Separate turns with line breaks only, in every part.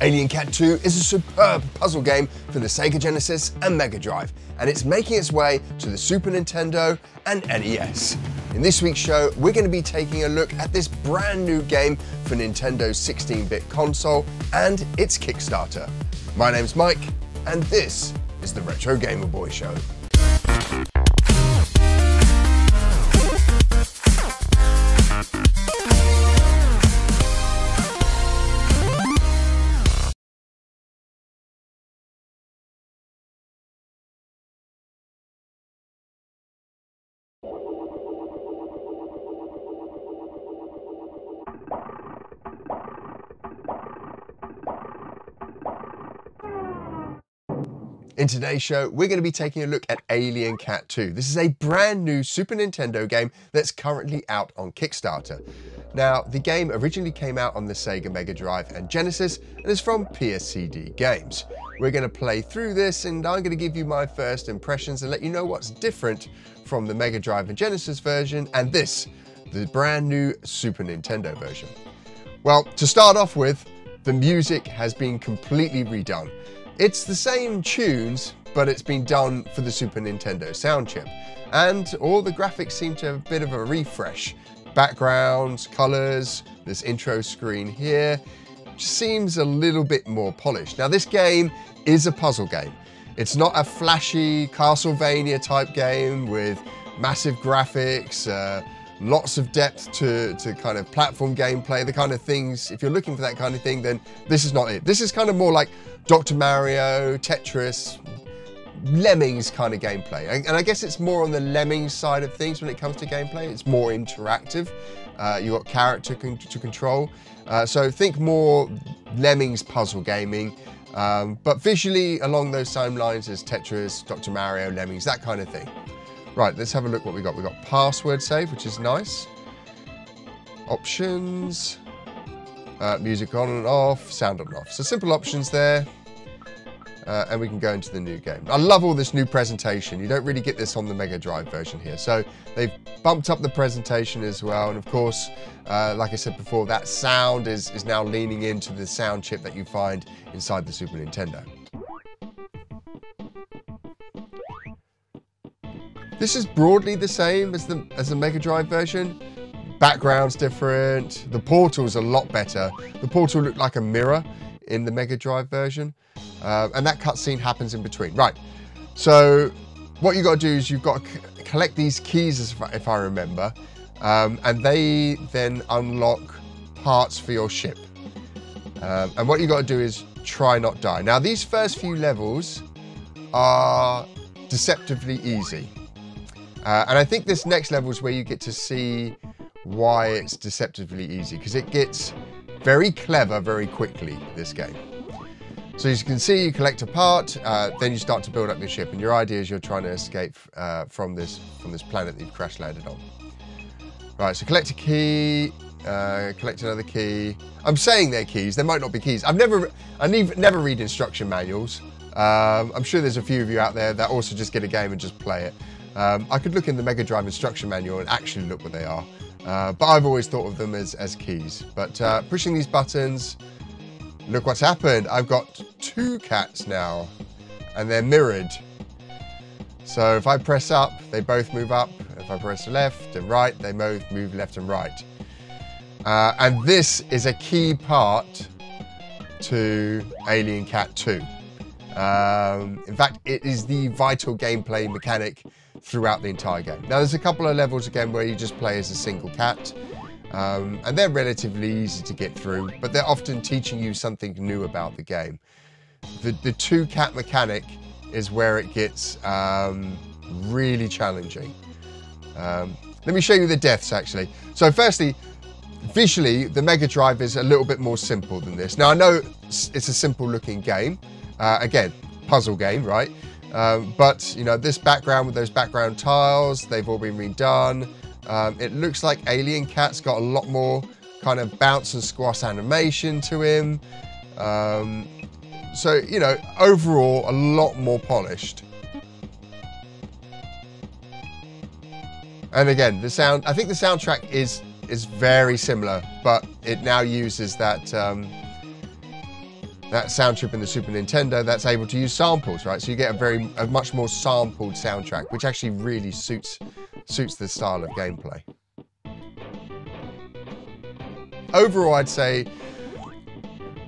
Aline Cat 2 is a superb puzzle game for the Sega Genesis and Mega Drive, and it's making its way to the Super Nintendo and NES. In this week's show, we're going to be taking a look at this brand new game for Nintendo's 16-bit console and its Kickstarter. My name's Mike, and this is the Retro Gamer Boy Show. In today's show, we're going to be taking a look at Aline Cat 2. This is a brand new Super Nintendo game that's currently out on Kickstarter. Now, the game originally came out on the Sega Mega Drive and Genesis and is from PSCD Games. We're going to play through this and I'm going to give you my first impressions and let you know what's different from the Mega Drive and Genesis version and this, the brand new Super Nintendo version. Well, to start off with, the music has been completely redone. It's the same tunes, but it's been done for the Super Nintendo sound chip. And all the graphics seem to have a bit of a refresh. Backgrounds, colors, this intro screen here, just seems a little bit more polished. Now this game is a puzzle game. It's not a flashy Castlevania type game with massive graphics, lots of depth to kind of platform gameplay, the kind of things, if you're looking for that kind of thing, then this is not it. This is kind of more like Dr. Mario, Tetris, Lemmings kind of gameplay. And I guess it's more on the Lemmings side of things when it comes to gameplay. It's more interactive. You've got character to control. So think more Lemmings puzzle gaming, but visually along those same lines as Tetris, Dr. Mario, Lemmings, that kind of thing. Right, let's have a look what we got. We've got password save, which is nice. Options, music on and off, sound on and off. So simple options there. And we can go into the new game. I love all this new presentation. You don't really get this on the Mega Drive version here. So they've bumped up the presentation as well. And of course, like I said before, that sound is now leaning into the sound chip that you find inside the Super Nintendo. This is broadly the same as the Mega Drive version. Background's different. The portal's a lot better. The portal looked like a mirror in the Mega Drive version. And that cutscene happens in between. Right, so what you've got to do is you've got to collect these keys, if I remember, and they then unlock parts for your ship. And what you've got to do is try not die. Now, these first few levels are deceptively easy. And I think this next level is where you get to see why it's deceptively easy, because it gets very clever very quickly, this game. So as you can see, you collect a part, then you start to build up your ship, and your idea is you're trying to escape from this planet that you've crash landed on. Right, so collect a key, collect another key. I'm saying they're keys, they might not be keys. I never read instruction manuals. I'm sure there's a few of you out there that also just get a game and just play it. I could look in the Mega Drive instruction manual and actually look what they are. But I've always thought of them as keys. But pushing these buttons, look what's happened. I've got two cats now, and they're mirrored. So if I press up, they both move up. If I press left and right, they both move left and right. And this is a key part to Aline Cat 2. In fact, it is the vital gameplay mechanic throughout the entire game. Now, there's a couple of levels again where you just play as a single cat, and they're relatively easy to get through, but they're often teaching you something new about the game. The two cat mechanic is where it gets really challenging. Let me show you the deaths actually. So firstly, visually, the Mega Drive is a little bit more simple than this. Now I know it's a simple looking game. Again, puzzle game, right? But, you know, this background with those background tiles, they've all been redone. It looks like Aline Cat's got a lot more kind of bounce and squash animation to him. So, you know, overall, a lot more polished. And again, the sound, I think the soundtrack is that sound chip in the Super Nintendo that's able to use samples, right? So you get a much more sampled soundtrack, which actually really suits the style of gameplay. Overall, I'd say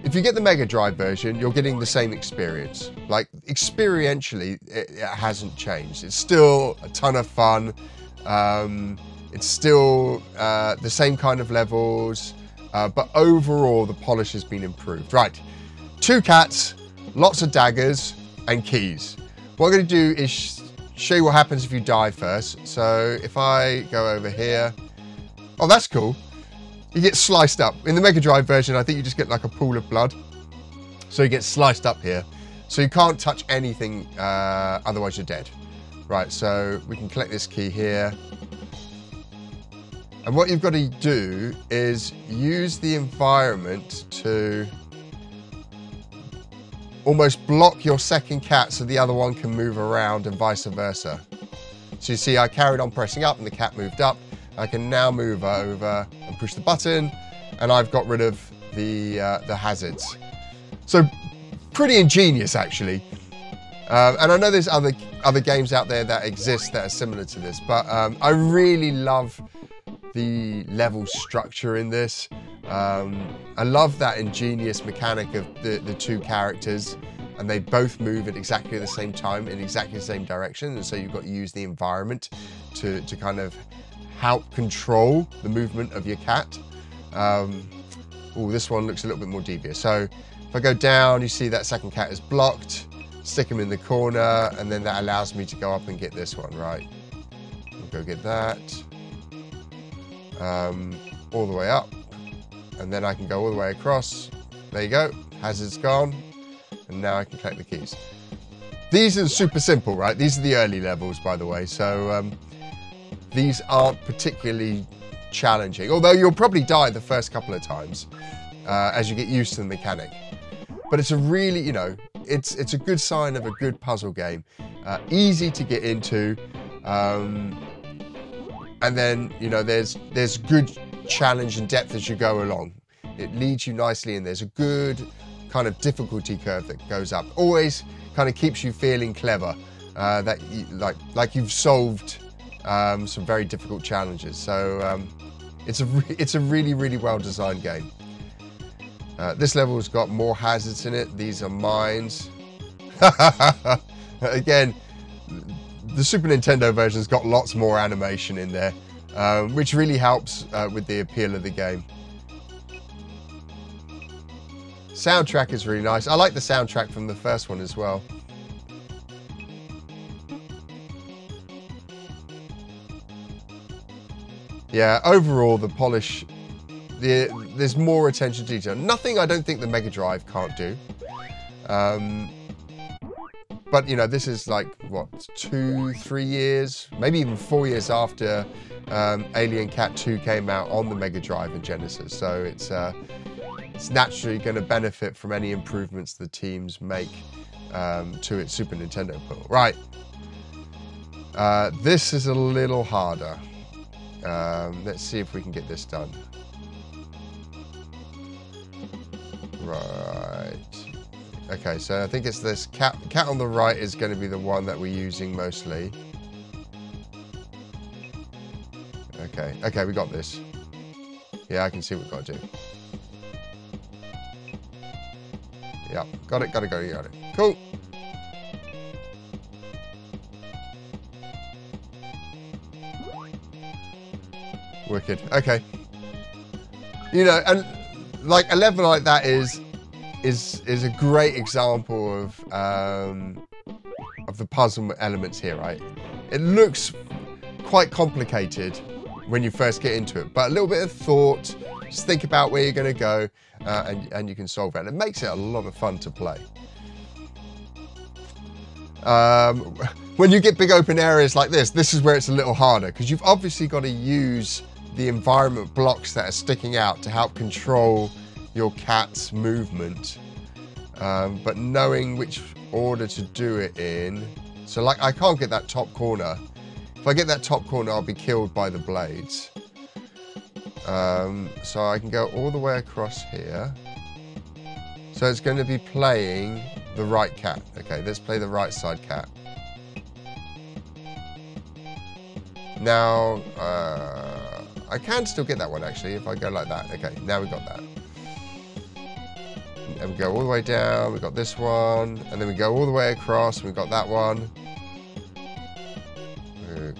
if you get the Mega Drive version, you're getting the same experience. Like, experientially, it hasn't changed. It's still a ton of fun. It's still the same kind of levels, but overall, the polish has been improved. Right, 2 cats, lots of daggers, and keys. What I'm going to do is show you what happens if you die first. So if I go over here, oh, that's cool. You get sliced up. In the Mega Drive version, I think you just get like a pool of blood. So you get sliced up here. So you can't touch anything, otherwise you're dead. Right, so we can collect this key here. And what you've got to do is use the environment to almost block your second cat so the other one can move around and vice versa. So you see I carried on pressing up and the cat moved up. I can now move over and push the button, and I've got rid of the hazards. So pretty ingenious, actually. And I know there's other games out there that exist that are similar to this, but I really love the level structure in this. I love that ingenious mechanic of the 2 characters, and they both move at exactly the same time in exactly the same direction, and so you've got to use the environment to kind of help control the movement of your cat. Oh, this one looks a little bit more devious. So if I go down, you see that second cat is blocked, stick him in the corner, and then that allows me to go up and get this one, right? I'll go get that. All the way up, and then I can go all the way across. There you go, hazard's gone, and now I can collect the keys. These are super simple, right? These are the early levels, by the way, so these aren't particularly challenging, although you'll probably die the first couple of times as you get used to the mechanic. But it's a really, you know, it's a good sign of a good puzzle game. Easy to get into, and then, you know, there's good challenge and depth as you go along. It leads you nicely, and there's a good kind of difficulty curve that goes up. Always kind of keeps you feeling clever, that you, like you've solved some very difficult challenges. So it's a really, really well designed game. This level's got more hazards in it. These are mines. Again, the Super Nintendo version's got lots more animation in there, which really helps with the appeal of the game. Soundtrack is really nice. I like the soundtrack from the first one as well. Yeah, overall the polish, there's more attention to detail. Nothing I don't think the Mega Drive can't do. But, you know, this is like, what, 2-3 years, maybe even 4 years after Aline Cat 2 came out on the Mega Drive and Genesis. So it's naturally going to benefit from any improvements the teams make to its Super Nintendo port. Right. This is a little harder. Let's see if we can get this done. Right. Okay, so I think it's this cat on the right is going to be the one that we're using mostly. Okay, we got this. Yeah, I can see what we've got to do. Yeah, got it. Cool. Wicked. Okay. You know, and like a level like that is a great example of the puzzle elements here, right? It looks quite complicated when you first get into it, but a little bit of thought, just think about where you're going to go, and you can solve it. And it makes it a lot of fun to play. When you get big open areas like this is where it's a little harder, because you've obviously got to use the environment blocks that are sticking out to help control your cat's movement, but knowing which order to do it in. So like, I can't get that top corner. If I get that top corner, I'll be killed by the blades. So I can go all the way across here. So it's going to be playing the right cat. Okay, let's play the right side cat. Now, I can still get that one actually if I go like that. Okay, now we've got that. And we go all the way down, we've got this one, and then we go all the way across, and we've got that one. Okay.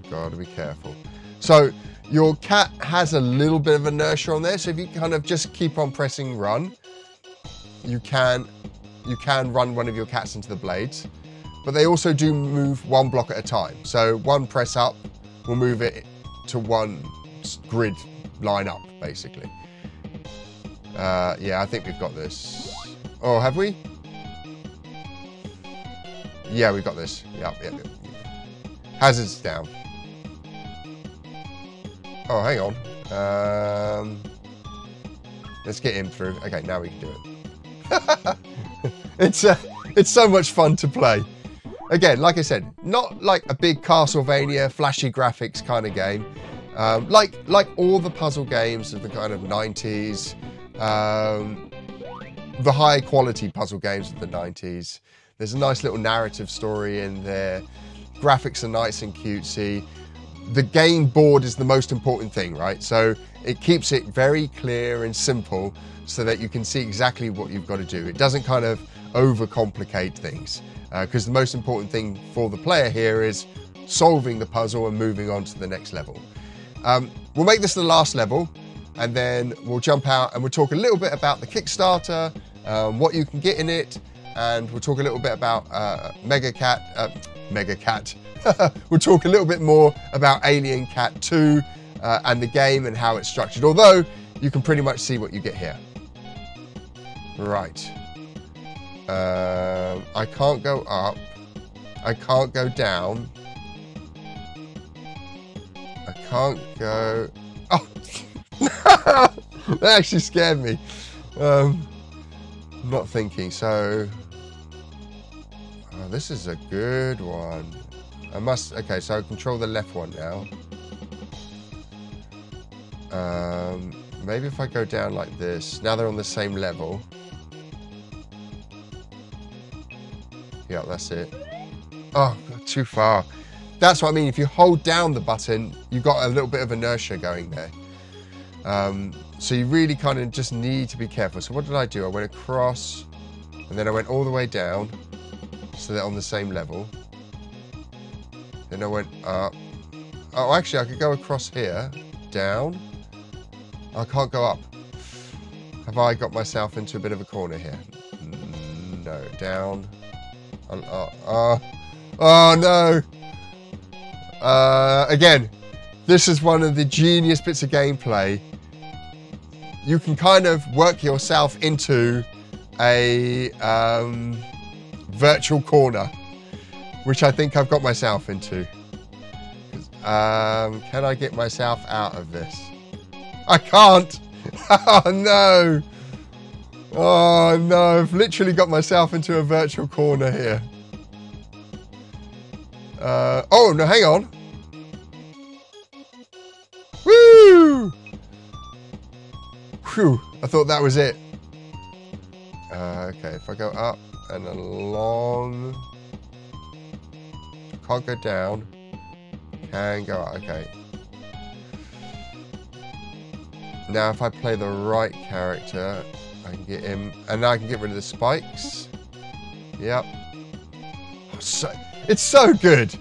Gotta be careful. So, your cat has a little bit of inertia on there, so if you kind of just keep on pressing run, you can run one of your cats into the blades. But they also do move one block at a time. So one press up will move it to one grid line up, basically. Yeah, I think we've got this. Oh, have we? Yeah, we've got this. Yep. Hazards down. Oh, hang on. Let's get him through. Okay, now we can do it. It's so much fun to play. Again, like I said, not like a big Castlevania, flashy graphics kind of game. Like all the puzzle games of the kind of 90s, the high quality puzzle games of the 90s. There's a nice little narrative story in there. Graphics are nice and cutesy. The game board is the most important thing, right? So it keeps it very clear and simple so that you can see exactly what you've got to do. It doesn't kind of overcomplicate things, because the most important thing for the player here is solving the puzzle and moving on to the next level. We'll make this the last level, and then we'll jump out and we'll talk a little bit about the Kickstarter, what you can get in it, and we'll talk a little bit about 𝗵𝗵𝗃𝗃. We'll talk a little bit more about Aline Cat 2 and the game and how it's structured, although you can pretty much see what you get here. Right. I can't go up. I can't go down. I can't go... Oh! That actually scared me. Not thinking, so... Oh, this is a good one. I must... Okay, so I control the left one now. Maybe if I go down like this. Now they're on the same level. Yeah, that's it. Oh, too far. That's what I mean. If you hold down the button, you've got a little bit of inertia going there. So you really kind of just need to be careful. So what did I do? I went across, and then I went all the way down, so they're on the same level. Then I went up. Oh, actually, I could go across here, down. I can't go up. Have I got myself into a bit of a corner here? No, down. Oh no. Again, this is one of the genius bits of gameplay. You can kind of work yourself into a virtual corner, which I think I've got myself into. Can I get myself out of this? I can't. Oh no. Oh no, I've literally got myself into a virtual corner here. Oh no, hang on. Woo! Phew, I thought that was it. Okay, if I go up and along. Can't go down. Can go up, okay. Now if I play the right character, I can get him, and now I can get rid of the spikes. Yep. It's so good.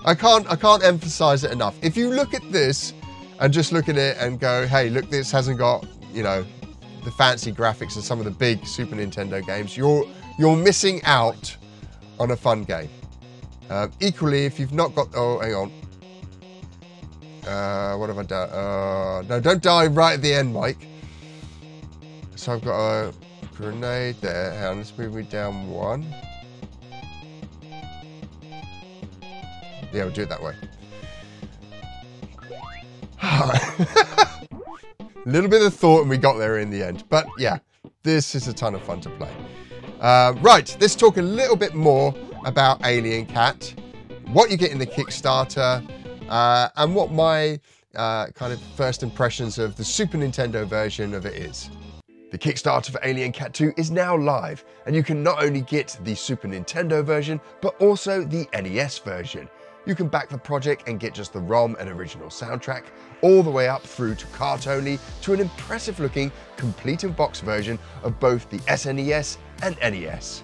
I can't emphasize it enough. If you look at this and just look at it and go, hey, look, this hasn't got, you know, the fancy graphics of some of the big Super Nintendo games, you're missing out on a fun game. Equally, if you've not got, oh, hang on. What have I done? No, don't die right at the end, Mike. So I've got a grenade there. Hang on, let's move me down one. Yeah, we'll do it that way. A little bit of thought and we got there in the end. But yeah, this is a ton of fun to play. Right, let's talk a little bit more about Aline Cat, what you get in the Kickstarter, and what my kind of first impressions of the Super Nintendo version of it is. The Kickstarter for Aline Cat 2 is now live, and you can not only get the Super Nintendo version, but also the NES version. You can back the project and get just the ROM and original soundtrack, all the way up through to cart only, to an impressive looking, complete in box version of both the SNES and NES.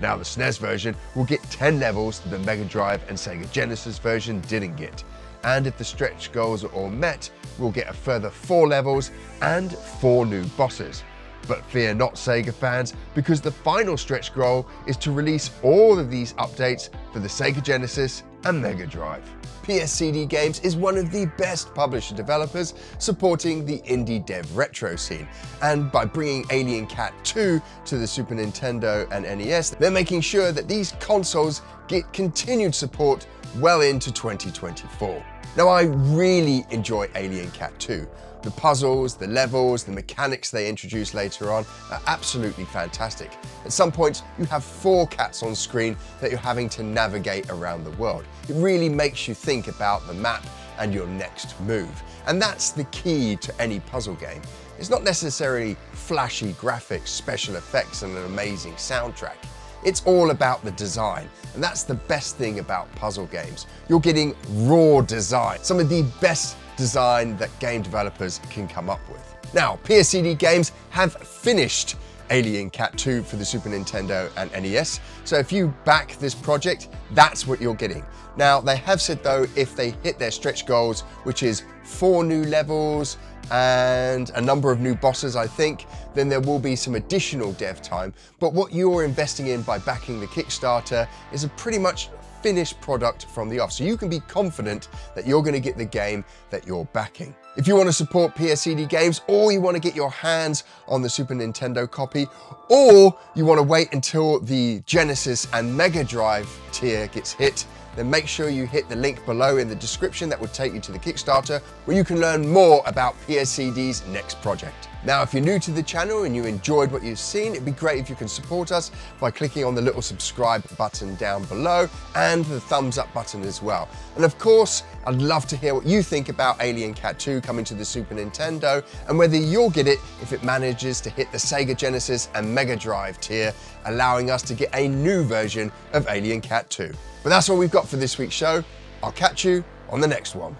Now the SNES version will get 10 levels that the Mega Drive and Sega Genesis version didn't get. And if the stretch goals are all met, we'll get a further 4 levels and 4 new bosses. But fear not, Sega fans, because the final stretch goal is to release all of these updates for the Sega Genesis and Mega Drive. PSCD Games is one of the best publisher developers supporting the indie dev retro scene, and by bringing Aline Cat 2 to the Super Nintendo and NES, they're making sure that these consoles get continued support well into 2024. Now, I really enjoy Aline Cat 2. The puzzles, the levels, the mechanics they introduce later on are absolutely fantastic. At some points, you have 4 cats on screen that you're having to navigate around the world. It really makes you think about the map and your next move. And that's the key to any puzzle game. It's not necessarily flashy graphics, special effects, and an amazing soundtrack. It's all about the design, and that's the best thing about puzzle games. You're getting raw design, some of the best design that game developers can come up with. Now, PSCD Games have finished Aline Cat 2 for the Super Nintendo and NES, so if you back this project, that's what you're getting. Now, they have said though, if they hit their stretch goals, which is 4 new levels and a number of new bosses, I think, then there will be some additional dev time. But what you're investing in by backing the Kickstarter is a pretty much finished product from the off. So you can be confident that you're going to get the game that you're backing. If you want to support PSCD Games, or you want to get your hands on the Super Nintendo copy, or you want to wait until the Genesis and Mega Drive tier gets hit, then make sure you hit the link below in the description that will take you to the Kickstarter, where you can learn more about PSCD's next project. Now, if you're new to the channel and you enjoyed what you've seen, it'd be great if you can support us by clicking on the little subscribe button down below and the thumbs up button as well. And of course, I'd love to hear what you think about Aline Cat 2 coming to the Super Nintendo, and whether you'll get it if it manages to hit the Sega Genesis and Mega Drive tier, allowing us to get a new version of Aline Cat 2. But that's all we've got for this week's show. I'll catch you on the next one.